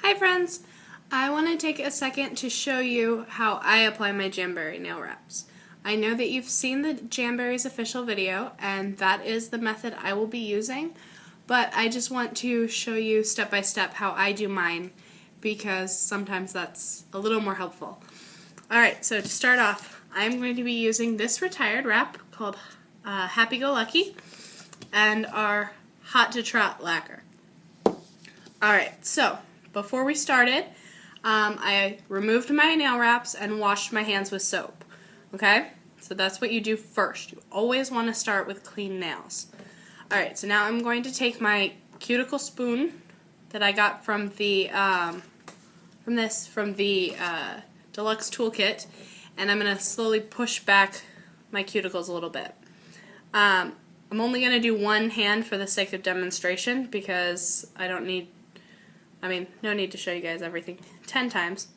Hi friends! I want to take a second to show you how I apply my Jamberry nail wraps. I know that you've seen the Jamberry's official video and that is the method I will be using, but I just want to show you step by step how I do mine because sometimes that's a little more helpful. Alright, so to start off, I'm going to be using this retired wrap called Happy Go Lucky and our Hot to Trot lacquer. Alright, so before we started, I removed my nail wraps and washed my hands with soap. Okay? So that's what you do first. You always want to start with clean nails. Alright, so now I'm going to take my cuticle spoon that I got from the Deluxe Toolkit, and I'm going to slowly push back my cuticles a little bit. I'm only going to do one hand for the sake of demonstration because no need to show you guys everything 10 times.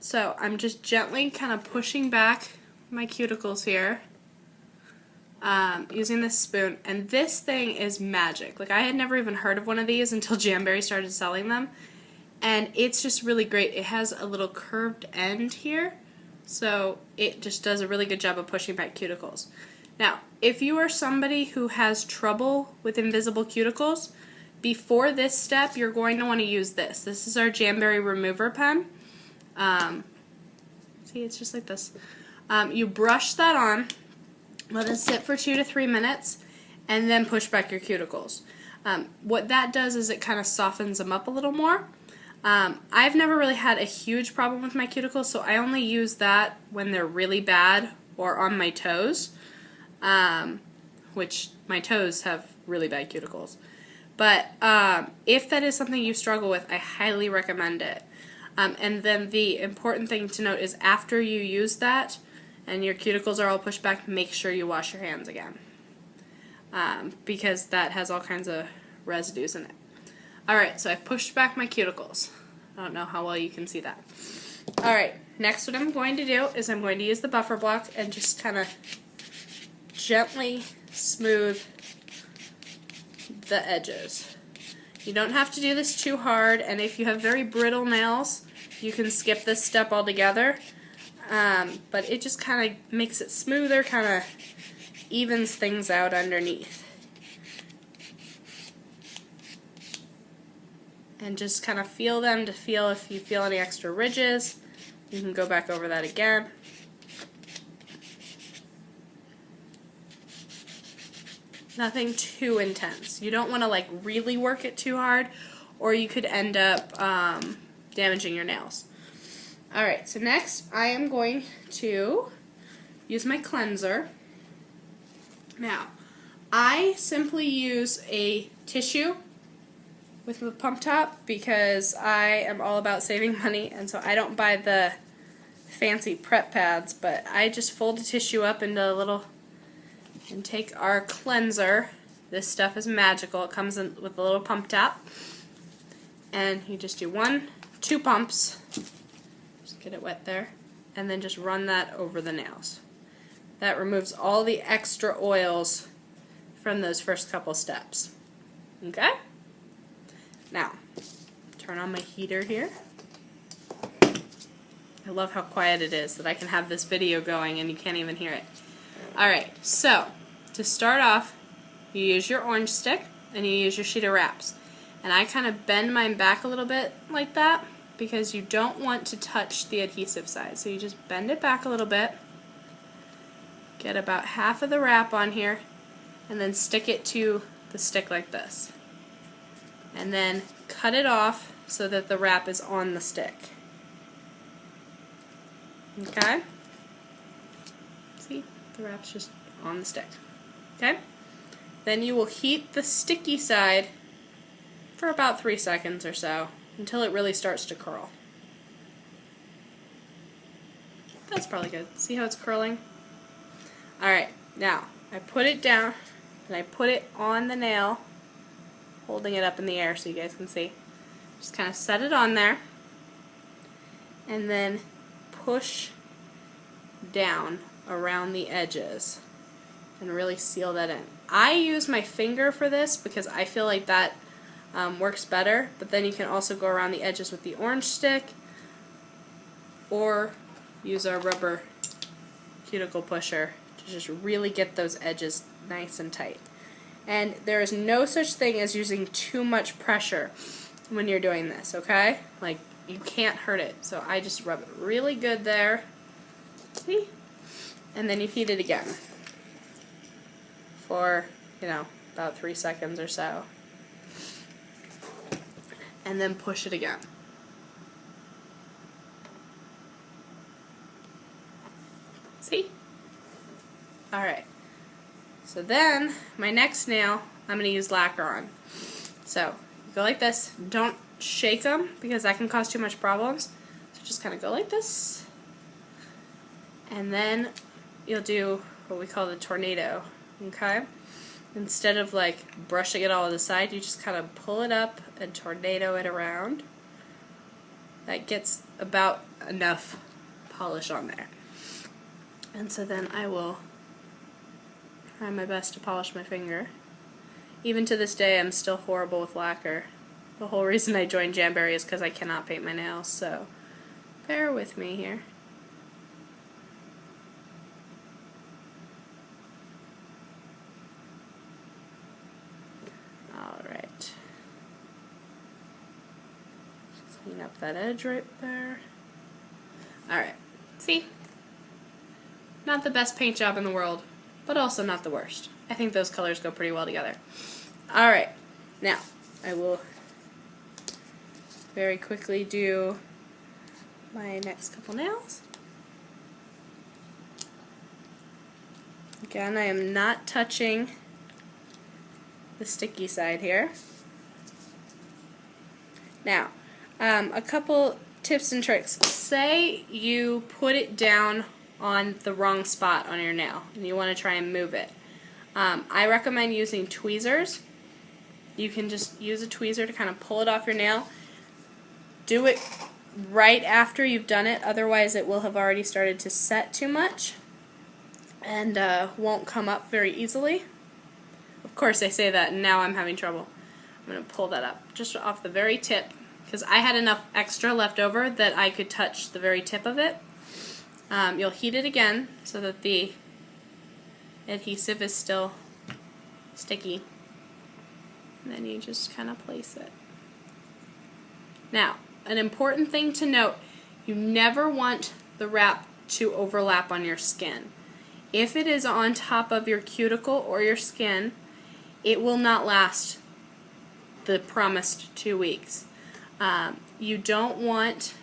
So I'm just gently kind of pushing back my cuticles here using this spoon, and this thing is magic. Like, I had never even heard of one of these until Jamberry started selling them, and it's just really great. It has a little curved end here, so it just does a really good job of pushing back cuticles. Now, if you are somebody who has trouble with invisible cuticles, before this step, you're going to want to use this. This is our Jamberry remover pen. See, it's just like this. You brush that on, let it sit for 2 to 3 minutes, and then push back your cuticles. What that does is it kind of softens them up a little more. I've never really had a huge problem with my cuticles, so I only use that when they're really bad or on my toes, which my toes have really bad cuticles. But if that is something you struggle with, I highly recommend it. And then the important thing to note is after you use that and your cuticles are all pushed back, make sure you wash your hands again. Because that has all kinds of residues in it. Alright, so I've pushed back my cuticles. I don't know how well you can see that. Alright, next what I'm going to do is I'm going to use the buffer block and just kind of gently smooth the edges. You don't have to do this too hard, and if you have very brittle nails, you can skip this step altogether. But it just kind of makes it smoother, kind of evens things out underneath. And just kind of feel them to feel if you feel any extra ridges. You can go back over that again. Nothing too intense. You don't want to like really work it too hard, or you could end up damaging your nails. Alright, so next I am going to use my cleanser. Now, I simply use a tissue with a pump top because I am all about saving money, and so I don't buy the fancy prep pads, but I just fold the tissue up into a little and take our cleanser. This stuff is magical. It comes in with a little pump top, and you just do 2 pumps, just get it wet there, and then just run that over the nails. That removes all the extra oils from those first couple steps. Okay? Now, turn on my heater here. I love how quiet it is that I can have this video going and you can't even hear it. Alright, so to start off, you use your orange stick and you use your sheet of wraps. And I kind of bend mine back a little bit like that because you don't want to touch the adhesive side. So you just bend it back a little bit, get about half of the wrap on here, and then stick it to the stick like this. And then cut it off so that the wrap is on the stick. Okay? See? The wrap's just on the stick. Okay? Then you will heat the sticky side for about 3 seconds or so until it really starts to curl. That's probably good. See how it's curling? Alright, now I put it down and I put it on the nail, holding it up in the air so you guys can see. Just kind of set it on there and then push down around the edges and really seal that in. I use my finger for this because I feel like that works better, but then you can also go around the edges with the orange stick or use our rubber cuticle pusher to just really get those edges nice and tight. And there is no such thing as using too much pressure when you're doing this, okay? Like, you can't hurt it. So I just rub it really good there. See? And then you heat it again for, about 3 seconds or so. And then push it again. See? Alright. So then, my next nail, I'm going to use lacquer on. So, go like this. Don't shake them because that can cause too much problems. So just kind of go like this. And then you'll do what we call the tornado. Okay? Instead of like brushing it all to the side, you just kind of pull it up and tornado it around. That gets about enough polish on there. And so then I will try my best to polish my finger. Even to this day, I'm still horrible with lacquer. The whole reason I joined Jamberry is because I cannot paint my nails, so bear with me here. Alright. Clean up that edge right there. Alright. See? Not the best paint job in the world, but also not the worst. I think those colors go pretty well together. Alright, now I will very quickly do my next couple nails. Again, I am not touching the sticky side here. Now, a couple tips and tricks. Say you put it down on the wrong spot on your nail and you want to try and move it. I recommend using tweezers. You can just use a tweezer to kind of pull it off your nail. Do it right after you've done it, otherwise it will have already started to set too much and won't come up very easily. Of course I say that and now I'm having trouble. I'm going to pull that up just off the very tip because I had enough extra left over that I could touch the very tip of it. You'll heat it again so that the adhesive is still sticky. And then you just kind of place it. Now, an important thing to note, you never want the wrap to overlap on your skin. If it is on top of your cuticle or your skin, it will not last the promised 2 weeks. You don't want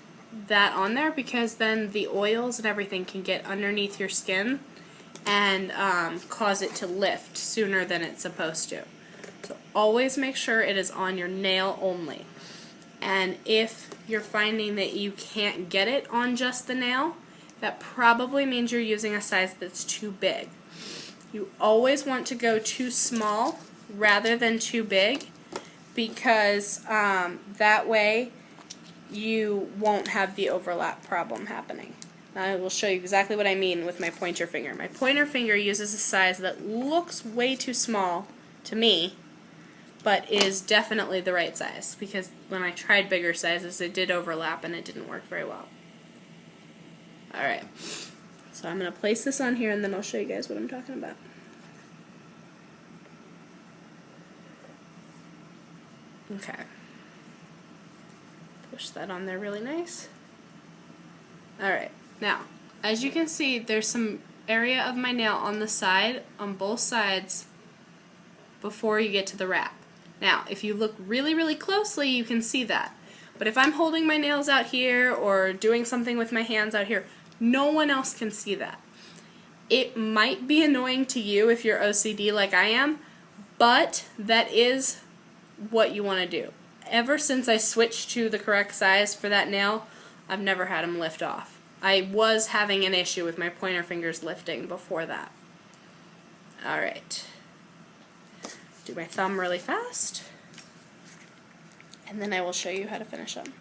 that on there because then the oils and everything can get underneath your skin and cause it to lift sooner than it's supposed to. So always make sure it is on your nail only. And if you're finding that you can't get it on just the nail, that probably means you're using a size that's too big. You always want to go too small rather than too big because that way you won't have the overlap problem happening. Now I will show you exactly what I mean with my pointer finger. My pointer finger uses a size that looks way too small to me, but is definitely the right size because when I tried bigger sizes it did overlap and it didn't work very well. Alright, so I'm going to place this on here and then I'll show you guys what I'm talking about. Okay. Push that on there really nice. Alright, now, as you can see, there's some area of my nail on the side, on both sides, before you get to the wrap. Now, if you look really, really closely, you can see that. But if I'm holding my nails out here or doing something with my hands out here, no one else can see that. It might be annoying to you if you're OCD like I am, but that is what you want to do. Ever since I switched to the correct size for that nail, I've never had them lift off. I was having an issue with my pointer fingers lifting before that. Alright. Do my thumb really fast, and then I will show you how to finish them.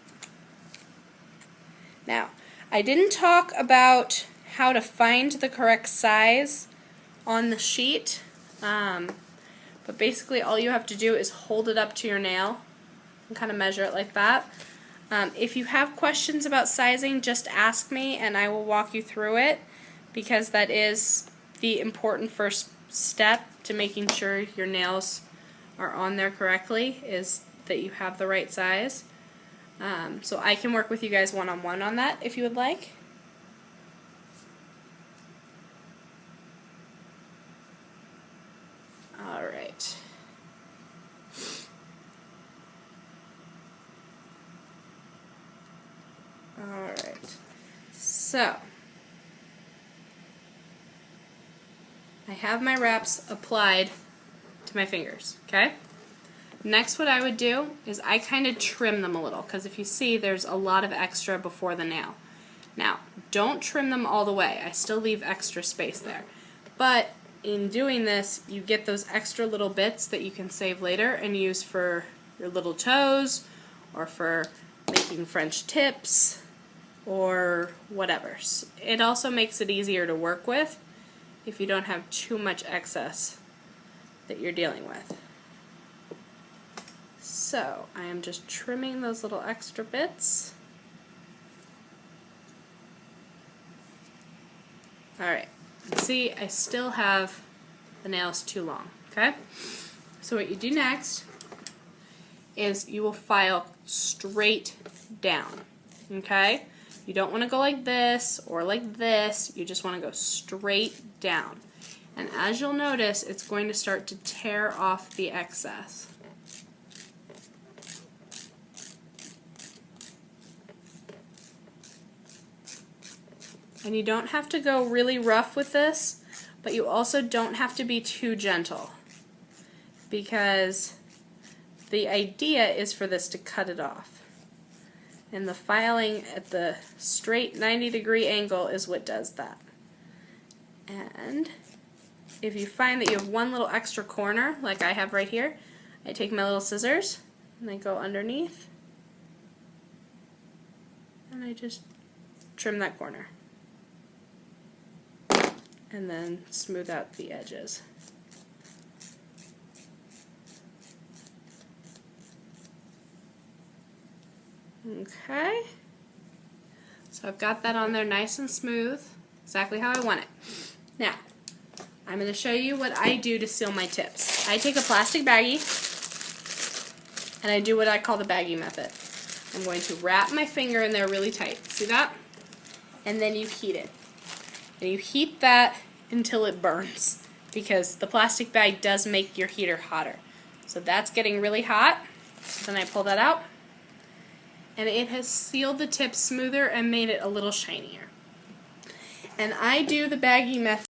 Now, I didn't talk about how to find the correct size on the sheet, but basically all you have to do is hold it up to your nail and kind of measure it like that. If you have questions about sizing, just ask me and I will walk you through it, because that is the important first step to making sure your nails are on there correctly, is that you have the right size. So I can work with you guys one-on-one on that if you would like. Alright. Alright. So, I have my wraps applied to my fingers, okay? Next, what I would do is I kind of trim them a little, because if you see, there's a lot of extra before the nail. Now, don't trim them all the way. I still leave extra space there. But in doing this, you get those extra little bits that you can save later and use for your little toes, or for making French tips, or whatever. It also makes it easier to work with if you don't have too much excess that you're dealing with. So I am just trimming those little extra bits. Alright, see, I still have the nails too long, okay? So what you do next is you will file straight down, okay? You don't want to go like this or like this, you just want to go straight down. And as you'll notice, it's going to start to tear off the excess. And you don't have to go really rough with this, but you also don't have to be too gentle, because the idea is for this to cut it off. And the filing at the straight 90-degree angle is what does that. And if you find that you have one little extra corner, like I have right here, I take my little scissors and I go underneath and I just trim that corner. And then smooth out the edges. Okay, so I've got that on there nice and smooth, exactly how I want it. Now, I'm going to show you what I do to seal my tips. I take a plastic baggie and I do what I call the baggie method. I'm going to wrap my finger in there really tight. See that? And then you heat it. And you heat that until it burns, because the plastic bag does make your heater hotter. So that's getting really hot. So then I pull that out, and it has sealed the tip smoother and made it a little shinier. And I do the baggie method